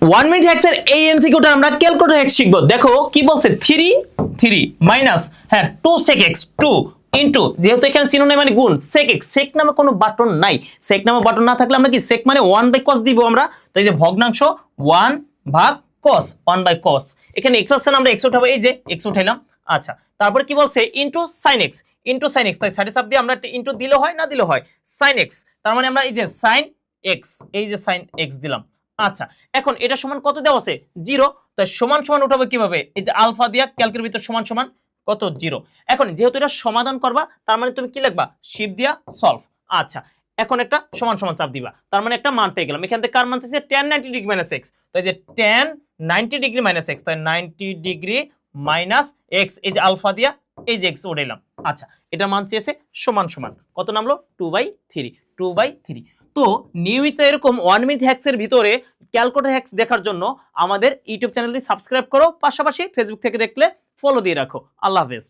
1 minute হ্যাক্সের এই এমসিকিউটা আমরা calculator hacks শিখব। দেখো কি বলছে, 3 মাইনাস 2 sec x 2 ইনটু, যেহেতু এখানে চিহ্ন নেই মানে গুণ, sec x, sec নামে কোনো বাটন নাই। sec নামে বাটন না থাকলে আমরা কি sec মানে 1/cos দিব আমরা। তো এই যে ভগ্নাংশ 1/cos, 1/cos, এখানে x আছে না, আমরা x উঠাবো, এই যে x উঠাইলাম। আচ্ছা, তারপরে কি বলছে, into sin x, into sin x, তাই সাইডে চাপ দিয়ে আমরা ইনটু দিলে হয় না দিলে হয় sin x, তার মানে আমরা এই যে sin x, এই যে sin x দিলাম। আচ্ছা, এখন এটা সমান কত দেওয়া আছে, 0, তাই সমান সমান উঠাবো কিভাবে, এই যে আলফা দিয়া ক্যালকুলেটর ভিতর সমান সমান কত, 0। এখন যেহেতু এটা সমাধান করবা, তার মানে তুমি কি লিখবা, শিফট দিয়া সলভ। আচ্ছা, এখন একটা সমান সমান চাপ দিবা, তার মানে একটা মান পেয়ে গেলাম। এখান থেকে কার মান চাইছে, tan 90 ডিগ্রি মাইনাস x, তো এই যে tan 90 ডিগ্রি মাইনাস x, তাই 90 ডিগ্রি মাইনাস x, এই যে আলফা দিয়া এই যে x উঠাইলাম। আচ্ছা, এটা মান চেয়েছে সমান সমান কত নামলো, 2/3। তো নিয়মিত এরকম 1 মিনিট হ্যাক্সের ভিতরে ক্যালকুলেটর হ্যাক্স দেখার জন্য আমাদের ইউটিউব চ্যানেলটি সাবস্ক্রাইব করো, পাশাপাশি ফেসবুক থেকে দেখলে ফলো দিয়ে রাখো। আল্লাহ হাফেজ।